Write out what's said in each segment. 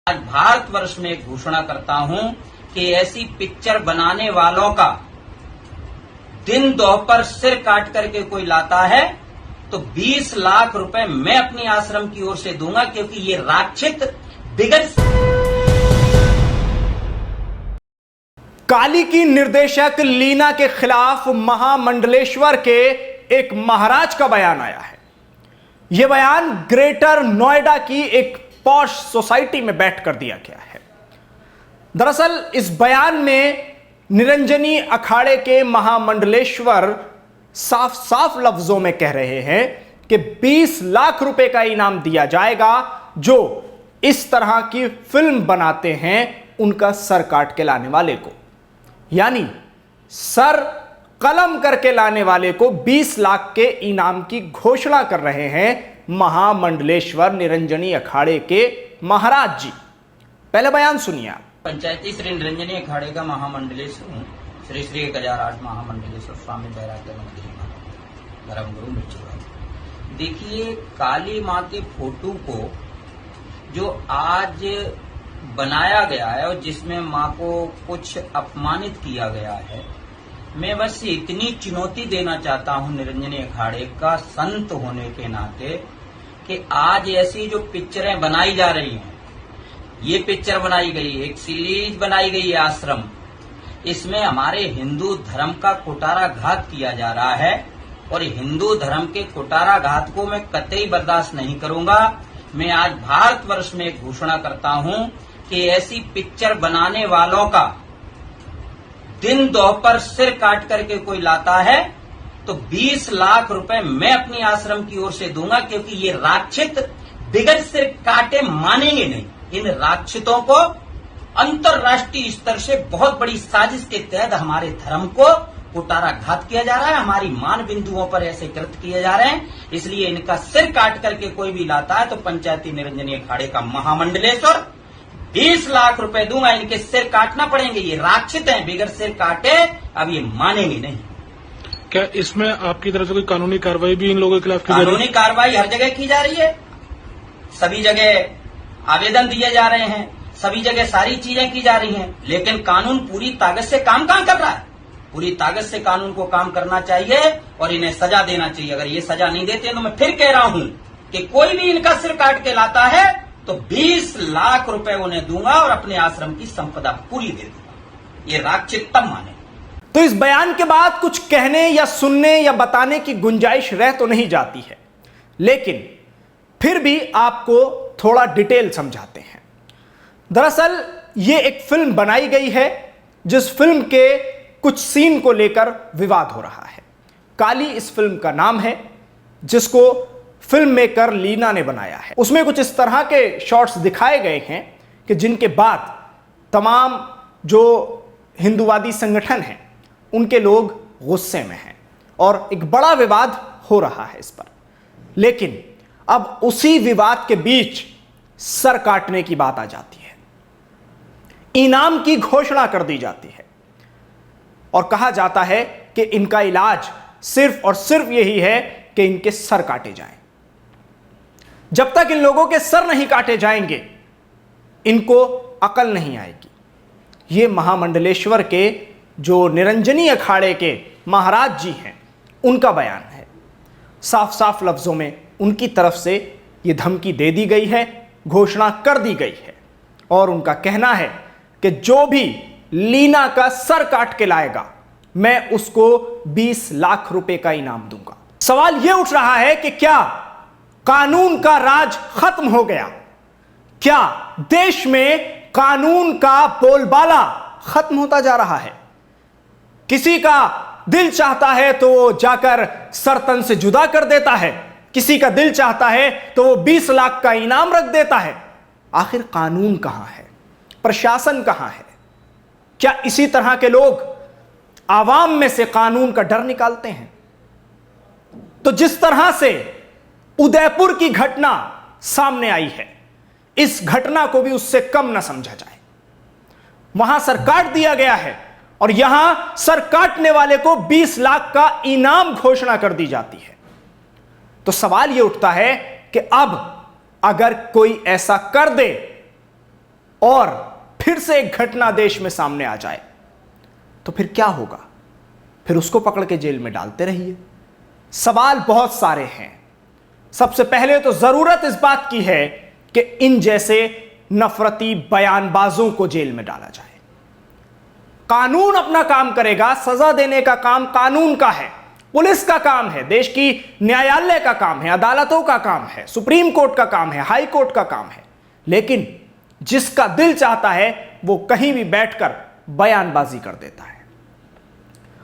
आज भारतवर्ष में घोषणा करता हूं कि ऐसी पिक्चर बनाने वालों का दिन दोपहर सिर काट करके कोई लाता है तो 20 लाख रुपए मैं अपनी आश्रम की ओर से दूंगा, क्योंकि ये राक्षित बिगड़। काली की निर्देशक लीना के खिलाफ महामंडलेश्वर के एक महाराज का बयान आया है। यह बयान ग्रेटर नोएडा की एक पॉश सोसाइटी में बैठकर दिया गया है। दरअसल इस बयान में निरंजनी अखाड़े के महामंडलेश्वर साफ साफ लफ्जों में कह रहे हैं कि 20 लाख रुपए का इनाम दिया जाएगा जो इस तरह की फिल्म बनाते हैं उनका सर काट के लाने वाले को, यानी सर कलम करके लाने वाले को 20 लाख के इनाम की घोषणा कर रहे हैं महामंडलेश्वर निरंजनी अखाड़े के महाराज जी। पहले बयान सुनिए आप। पंचायती श्री निरंजनी अखाड़े का महामंडलेश्वर हूँ। श्री श्री 1008 महामंडलेश्वर स्वामी बैराग्य मंदिर धर्म गुरु मृत्यु। देखिए, काली माँ के फोटो को जो आज बनाया गया है और जिसमें माँ को कुछ अपमानित किया गया है, मैं बस इतनी चुनौती देना चाहता हूं निरंजनी अखाड़े का संत होने के नाते कि आज ऐसी जो पिक्चरें बनाई जा रही हैं, ये पिक्चर बनाई गई है, एक सीरीज बनाई गई है आश्रम, इसमें हमारे हिंदू धर्म का कुटाराघात किया जा रहा है और हिंदू धर्म के कुटाराघात को मैं कतई बर्दाश्त नहीं करूंगा। मैं आज भारतवर्ष में घोषणा करता हूं कि ऐसी पिक्चर बनाने वालों का दिन दोपहर सिर काट करके कोई लाता है तो 20 लाख रुपए मैं अपनी आश्रम की ओर से दूंगा, क्योंकि ये राक्षित बिगड़ सिर काटे मानेंगे नहीं। इन राक्षितों को अंतर्राष्ट्रीय स्तर से बहुत बड़ी साजिश के तहत हमारे धर्म को कुटाराघात किया जा रहा है, हमारी मान बिंदुओं पर ऐसे कृत्य किए जा रहे हैं। इसलिए इनका सिर काट करके कोई भी लाता है तो पंचायती निरंजनी अखाड़े का महामंडलेश्वर 20 लाख रुपए दूंगा। इनके सिर काटना पड़ेंगे, ये राक्षित हैं, बिगड़ सिर काटे अब ये मानेंगे नहीं। क्या इसमें आपकी तरफ से कोई कानूनी कार्रवाई भी इन लोगों के खिलाफ की जा रही है? कानूनी कार्रवाई हर जगह की जा रही है, सभी जगह आवेदन दिए जा रहे हैं, सभी जगह सारी चीजें की जा रही हैं, लेकिन कानून पूरी ताकत से काम कहां कर रहा है? पूरी ताकत से कानून को काम करना चाहिए और इन्हें सजा देना चाहिए। अगर ये सजा नहीं देते तो मैं फिर कह रहा हूं कि कोई भी इनका सिर काट के लाता है तो 20 लाख रुपए उन्हें दूंगा और अपने आश्रम की संपदा पूरी दे दूंगा। ये राक्षित तब माने। तो इस बयान के बाद कुछ कहने या सुनने या बताने की गुंजाइश रह तो नहीं जाती है, लेकिन फिर भी आपको थोड़ा डिटेल समझाते हैं। दरअसल ये एक फिल्म बनाई गई है जिस फिल्म के कुछ सीन को लेकर विवाद हो रहा है। काली इस फिल्म का नाम है जिसको फिल्म मेकर लीना ने बनाया है। उसमें कुछ इस तरह के शॉट्स दिखाए गए हैं कि जिनके बाद तमाम जो हिंदूवादी संगठन हैं उनके लोग गुस्से में हैं और एक बड़ा विवाद हो रहा है इस पर। लेकिन अब उसी विवाद के बीच सर काटने की बात आ जाती है, इनाम की घोषणा कर दी जाती है और कहा जाता है कि इनका इलाज सिर्फ और सिर्फ यही है कि इनके सर काटे जाएं। जब तक इन लोगों के सर नहीं काटे जाएंगे इनको अकल नहीं आएगी। ये महामंडलेश्वर के जो निरंजनी अखाड़े के महाराज जी हैं उनका बयान है। साफ साफ लफ्जों में उनकी तरफ से ये धमकी दे दी गई है, घोषणा कर दी गई है और उनका कहना है कि जो भी लीना का सर काट के लाएगा मैं उसको 20 लाख रुपए का इनाम दूंगा। सवाल यह उठ रहा है कि क्या कानून का राज खत्म हो गया? क्या देश में कानून का बोलबाला खत्म होता जा रहा है? किसी का दिल चाहता है तो वो जाकर सर तन से जुदा कर देता है, किसी का दिल चाहता है तो वो 20 लाख का इनाम रख देता है। आखिर कानून कहां है? प्रशासन कहां है? क्या इसी तरह के लोग आवाम में से कानून का डर निकालते हैं? तो जिस तरह से उदयपुर की घटना सामने आई है, इस घटना को भी उससे कम ना समझा जाए। वहां सर काट दिया गया है और यहां सर काटने वाले को 20 लाख का इनाम घोषणा कर दी जाती है। तो सवाल यह उठता है कि अब अगर कोई ऐसा कर दे और फिर से एक घटना देश में सामने आ जाए तो फिर क्या होगा? फिर उसको पकड़ के जेल में डालते रहिए। सवाल बहुत सारे हैं। सबसे पहले तो जरूरत इस बात की है कि इन जैसे नफरती बयानबाजों को जेल में डाला जाए। कानून अपना काम करेगा, सजा देने का काम कानून का है, पुलिस का काम है, देश की न्यायालय का काम है, अदालतों का काम है, सुप्रीम कोर्ट का काम है, हाई कोर्ट का काम है। लेकिन जिसका दिल चाहता है वो कहीं भी बैठकर बयानबाजी कर देता है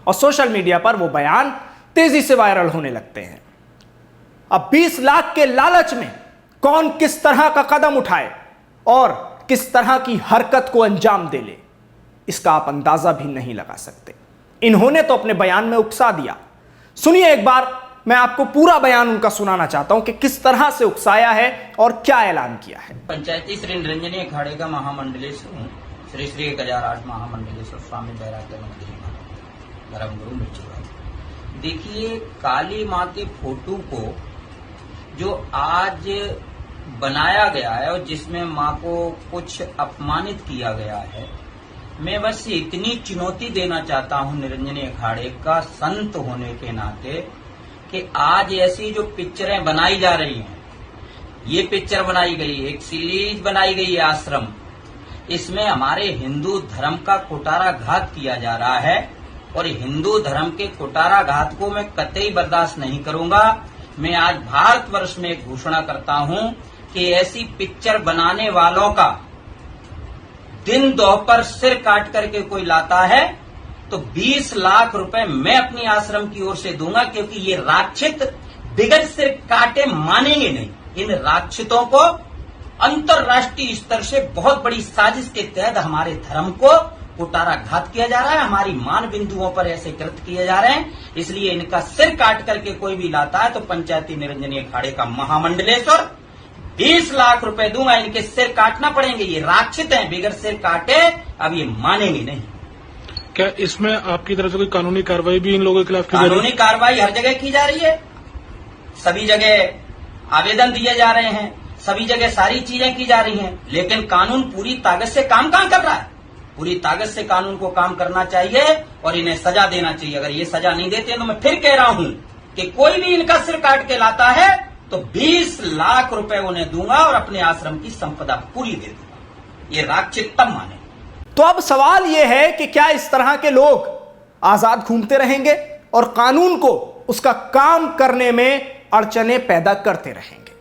और सोशल मीडिया पर वो बयान तेजी से वायरल होने लगते हैं। अब 20 लाख के लालच में कौन किस तरह का कदम उठाए और किस तरह की हरकत को अंजाम दे ले, इसका आप अंदाजा भी नहीं लगा सकते। इन्होंने तो अपने बयान में उकसा दिया। सुनिए एक बार, मैं आपको पूरा बयान उनका सुनाना चाहता हूं कि किस तरह से उकसाया है और क्या ऐलान किया है। पंचायती श्री निरंजनी अखाड़े का महामंडलेश्वर श्री श्री 1008 महामंडलेश्वर स्वामी बैराग्य मंदिर धर्म गुरु मिर्चुरा। देखिए, काली माँ के फोटो को जो आज बनाया गया है और जिसमें माँ को कुछ अपमानित किया गया है, मैं बस इतनी चुनौती देना चाहता हूं निरंजनी अखाड़े का संत होने के नाते कि आज ऐसी जो पिक्चरें बनाई जा रही हैं, ये पिक्चर बनाई गई, एक सीरीज बनाई गई है आश्रम, इसमें हमारे हिंदू धर्म का कुटाराघात किया जा रहा है और हिंदू धर्म के कुटाराघात को मैं कतई बर्दाश्त नहीं करूंगा। मैं आज भारतवर्ष में एक घोषणा करता हूं कि ऐसी पिक्चर बनाने वालों का दिन दोपहर सिर काट करके कोई लाता है तो 20 लाख रुपए मैं अपनी आश्रम की ओर से दूंगा, क्योंकि ये राक्षित बिगड़ सिर काटे मानेंगे नहीं। इन राक्षितों को अंतर्राष्ट्रीय स्तर से बहुत बड़ी साजिश के तहत हमारे धर्म को कुटाराघात किया जा रहा है, हमारी मान बिंदुओं पर ऐसे कृत्य किए जा रहे हैं। इसलिए इनका सिर काट करके कोई भी लाता है तो पंचायती निरंजनी अखाड़े का महामंडलेश्वर 20 लाख रुपए दूंगा, इनके सिर काटना पड़ेंगे। ये राक्षित हैं, बिगड़ सिर काटे अब ये मानेंगे नहीं। क्या इसमें आपकी तरफ से कोई कानूनी कार्रवाई भी इन लोगों के खिलाफ की जा रही है? कानूनी कार्रवाई हर जगह की जा रही है, सभी जगह आवेदन दिए जा रहे हैं, सभी जगह सारी चीजें की जा रही हैं, लेकिन कानून पूरी ताकत से काम कहां कर रहा है? पूरी ताकत से कानून को काम करना चाहिए और इन्हें सजा देना चाहिए। अगर ये सजा नहीं देते तो मैं फिर कह रहा हूं कि कोई भी इनका सिर काट के लाता है तो 20 लाख रुपए उन्हें दूंगा और अपने आश्रम की संपदा पूरी दे दूंगा। ये राक्षित तब माने। तो अब सवाल यह है कि क्या इस तरह के लोग आजाद घूमते रहेंगे और कानून को उसका काम करने में अड़चने पैदा करते रहेंगे?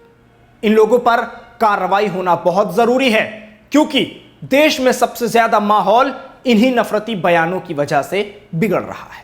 इन लोगों पर कार्रवाई होना बहुत जरूरी है, क्योंकि देश में सबसे ज्यादा माहौल इन्हीं नफरती बयानों की वजह से बिगड़ रहा है।